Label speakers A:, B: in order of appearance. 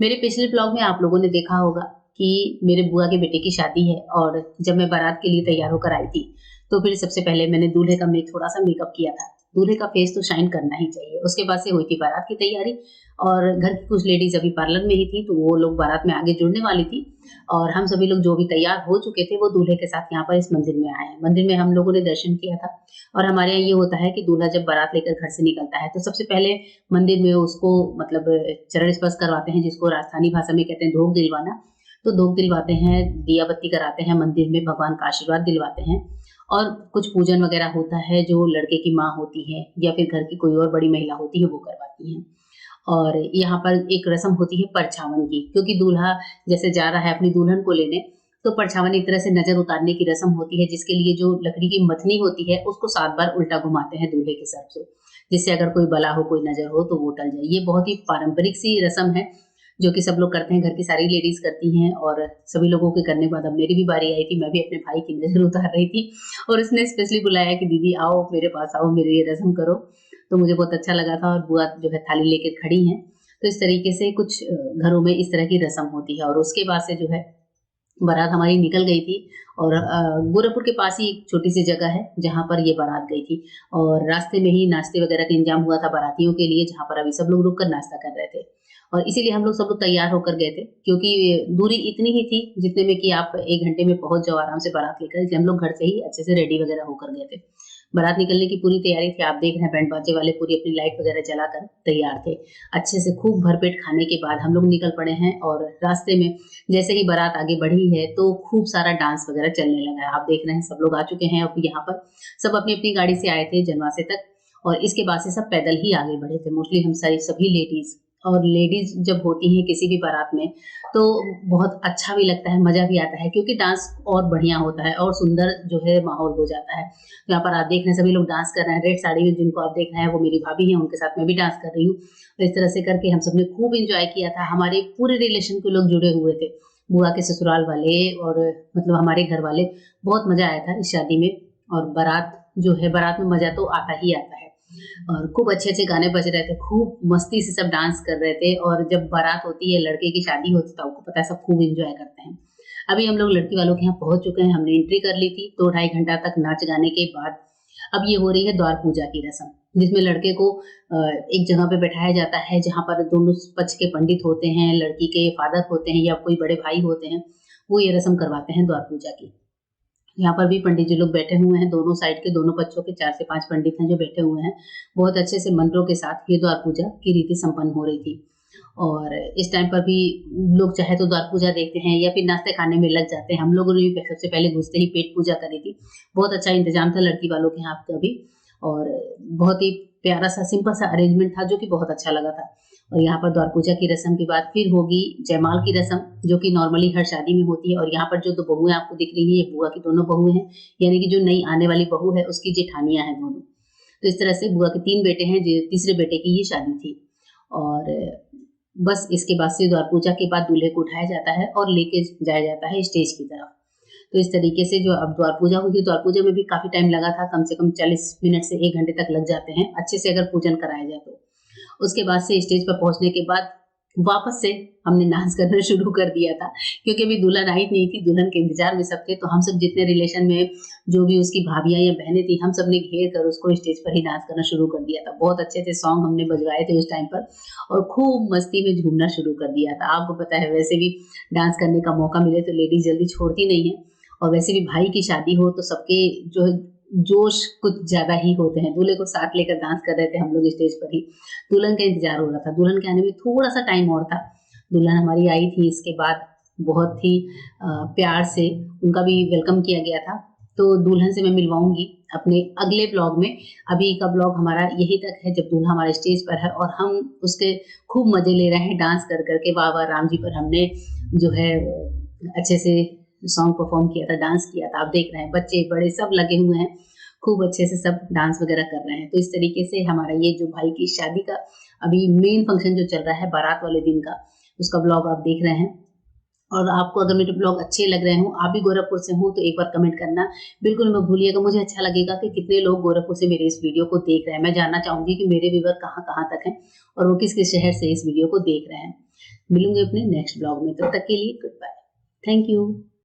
A: मेरे पिछले ब्लॉग में आप लोगों ने देखा होगा कि मेरे बुआ के बेटे की शादी है और जब मैं बारात के लिए तैयार होकर आई थी, तो फिर सबसे पहले मैंने दूल्हे का मैं थोड़ा-सा मेकअप किया था। दूल्हे का फेस तो शाइन करना ही चाहिए। उसके बाद से हुई थी बारात की तैयारी और घर की कुछ लेडीज़ अभी पार्लर में ही थी, तो वो लोग बारात में आगे जुड़ने वाली थी और हम सभी लोग जो भी तैयार हो चुके थे, वो दूल्हे के साथ यहाँ पर इस मंदिर में आए हैं। मंदिर में हम लोगों ने दर्शन किया था और हमारे यहाँ ये होता है कि दूल्हा जब बारात लेकर घर से निकलता है, तो सबसे पहले मंदिर में उसको मतलब चरण स्पर्श करवाते हैं, जिसको राजस्थानी भाषा में कहते हैं धोक दिलवाना। तो धोक दिलवाते हैं, दिया बत्ती कराते हैं मंदिर में, भगवान का आशीर्वाद दिलवाते हैं और कुछ पूजन वगैरह होता है जो लड़के की माँ होती है या फिर घर की कोई और बड़ी महिला होती है वो करवाती हैं। और यहाँ पर एक रस्म होती है परछावन की, क्योंकि दूल्हा जैसे जा रहा है अपनी दुल्हन को लेने, तो परछावन एक तरह से नजर उतारने की रस्म होती है, जिसके लिए जो लकड़ी की मथनी होती है उसको 7 बार उल्टा घुमाते हैं दूल्हे के सर से, जिससे अगर कोई बला हो, कोई नजर हो तो वो टल जाए। ये बहुत ही पारंपरिक सी रस्म है जो कि सब लोग करते हैं, घर की सारी लेडीज करती हैं और सभी लोगों के करने के बाद अब मेरी भी बारी आई थी। मैं भी अपने भाई की नजर उतार रही थी और उसने स्पेशली बुलाया कि दीदी आओ मेरे पास आओ, मेरी ये रस्म करो। तो मुझे बहुत अच्छा लगा था और बुआ जो है थाली लेकर खड़ी हैं। तो इस तरीके से कुछ घरों में इस तरह की रस्म होती है और उसके बाद से जो है बारात हमारी निकल गई थी और गोरखपुर के पास ही एक छोटी सी जगह है जहाँ पर ये बारात गई थी और रास्ते में ही नाश्ते वगैरह का इंतजाम हुआ था बारातियों के लिए, जहाँ पर अभी सब लोग रुक कर नाश्ता कर रहे थे और इसीलिए हम लोग सब लोग तैयार होकर गए थे, क्योंकि दूरी इतनी ही थी जितने में कि आप 1 घंटे में पहुंच जाओ आराम से बारात लेकर, इसलिए हम लोग घर से ही अच्छे से रेडी वगैरह होकर गए थे। बारात निकलने की पूरी तैयारी थी, आप देख रहे हैं बैंड बाजे वाले पूरी अपनी लाइट वगैरह जलाकर तैयार थे। अच्छे से खूब भरपेट खाने के बाद हम लोग निकल पड़े हैं और रास्ते में जैसे ही बारात आगे बढ़ी है तो खूब सारा डांस वगैरह चलने लगा है। आप देख रहे हैं सब लोग आ चुके हैं अब यहाँ पर, सब अपनी अपनी गाड़ी से आए थे जनवासे तक और इसके बाद से सब पैदल ही आगे बढ़े थे। मोस्टली हम सारी सभी लेडीज, और लेडीज जब होती हैं किसी भी बारात में तो बहुत अच्छा भी लगता है, मजा भी आता है, क्योंकि डांस और बढ़िया होता है और सुंदर जो है माहौल हो जाता है। यहाँ पर आप देख रहे हैं सभी लोग डांस कर रहे हैं। रेड साड़ी में जिनको आप देख रहे हैं वो मेरी भाभी हैं, उनके साथ मैं भी डांस कर रही हूँ। तो इस तरह से करके हम सबने खूब इंजॉय किया था। हमारे पूरे रिलेशन के लोग जुड़े हुए थे, बुआ के ससुराल वाले और मतलब हमारे घर वाले। बहुत मजा आया था इस शादी में और बारात जो है, बारात में मजा तो आता ही आता है और खूब अच्छे-अच्छे गाने बज रहे थे, खूब मस्ती से सब डांस कर रहे थे और जब बारात होती है, लड़के की शादी होती है तो आपको पता है सब खूब एन्जॉय करते हैं। अभी हम लोग लड़की वालों के यहाँ पहुँच चुके हैं, हमने एंट्री कर ली थी, 2 ढाई घंटा तक नाच गाने के बाद अब ये हो रही है द्वार पूजा की रस्म, जिसमें लड़के को एक जगह पे बैठाया जाता है जहाँ पर दोनों पक्ष के पंडित होते हैं, लड़की के फादर होते हैं या कोई बड़े भाई होते हैं, वो ये रस्म करवाते हैं द्वार पूजा की। यहाँ पर भी पंडित जी लोग बैठे हुए हैं, दोनों साइड के दोनों पक्षों के 4 से 5 पंडित हैं जो बैठे हुए हैं। बहुत अच्छे से मंत्रों के साथ ये द्वार पूजा की रीति संपन्न हो रही थी और इस टाइम पर भी लोग चाहे तो द्वार पूजा देखते हैं या फिर नाश्ते खाने में लग जाते हैं। हम लोगों ने भी सबसे पहले घुसते ही पेट पूजा करी थी। बहुत अच्छा इंतजाम था लड़की वालों के यहाँ का भी और बहुत ही प्यारा सा सिंपल सा अरेंजमेंट था जो कि बहुत अच्छा लगा था। और यहाँ पर द्वार पूजा की रस्म के बाद फिर होगी जयमाल की रस्म, जो कि नॉर्मली हर शादी में होती है और यहाँ पर जो 2 बहुएं आपको दिख रही हैं, ये बुआ की दोनों बहुएं हैं, यानी कि जो नई आने वाली बहू है उसकी जेठानियां हैं दोनों। तो इस तरह से बुआ के 3 बेटे हैं, तीसरे बेटे की ये शादी थी और बस इसके बाद से द्वार पूजा के बाद दूल्हे को उठाया जाता है और लेके जाया जाता है स्टेज की तरफ। तो इस तरीके से जो अब द्वार पूजा हुई, द्वार पूजा में भी काफी टाइम लगा था, कम से कम 40 मिनट से 1 घंटे तक लग जाते हैं अच्छे से अगर पूजन कराया जाए तो। उसके बाद से स्टेज पर पहुंचने के बाद वापस से हमने डांस करना शुरू कर दिया था, क्योंकि अभी दुल्हन आई नहीं थी, दुल्हन के इंतजार में सब थे। तो हम सब जितने रिलेशन में जो भी उसकी भाभियां या बहनें थी, हम सब ने घेर कर उसको स्टेज पर ही डांस करना शुरू कर दिया था। बहुत अच्छे अच्छे सॉन्ग हमने बजवाए थे उस टाइम पर और खूब मस्ती में झूमना शुरू कर दिया था। आपको पता है वैसे भी डांस करने का मौका मिले तो लेडीज जल्दी छोड़ती नहीं है और वैसे भी भाई की शादी हो तो सबके जो जोश कुछ ज्यादा ही होते हैं। दूल्हे को साथ लेकर डांस कर रहे थे हम लोग स्टेज पर ही। दुल्हन का इंतजार हो रहा था, दुल्हन के आने में थोड़ा सा टाइम और था। दुल्हन हमारी आई थी, इसके बाद बहुत ही प्यार से उनका भी वेलकम किया गया था। तो दुल्हन से मैं मिलवाऊंगी अपने अगले ब्लॉग में। अभी का ब्लॉग हमारा यही तक है जब दूल्हा हमारे स्टेज पर है और हम उसके खूब मजे ले रहे हैं डांस कर करके। वाह वाह राम जी पर हमने जो है अच्छे से सॉन्ग परफॉर्म किया था, डांस किया था। आप देख रहे हैं बच्चे बड़े सब लगे हुए हैं, खूब अच्छे से सब डांस वगैरह कर रहे हैं। तो इस तरीके से हमारा ये जो भाई की शादी का अभी मेन फंक्शन जो चल रहा है बारात वाले दिन का, उसका ब्लॉग आप देख रहे हैं। और आपको अगर मेरे ब्लॉग अच्छे लग रहे हो, आप भी गोरखपुर से हो, तो एक बार कमेंट करना बिल्कुल मत भूलिएगा। मुझे अच्छा लगेगा कि कितने लोग गोरखपुर से मेरे इस वीडियो को देख रहे हैं। मैं जानना चाहूंगी कि मेरे व्यूअर कहाँ कहाँ तक हैं और वो किस किस शहर से इस वीडियो को देख रहे हैं। मिलूंगे अपने नेक्स्ट ब्लॉग में, तब तक के लिए गुड बाय। Thank you.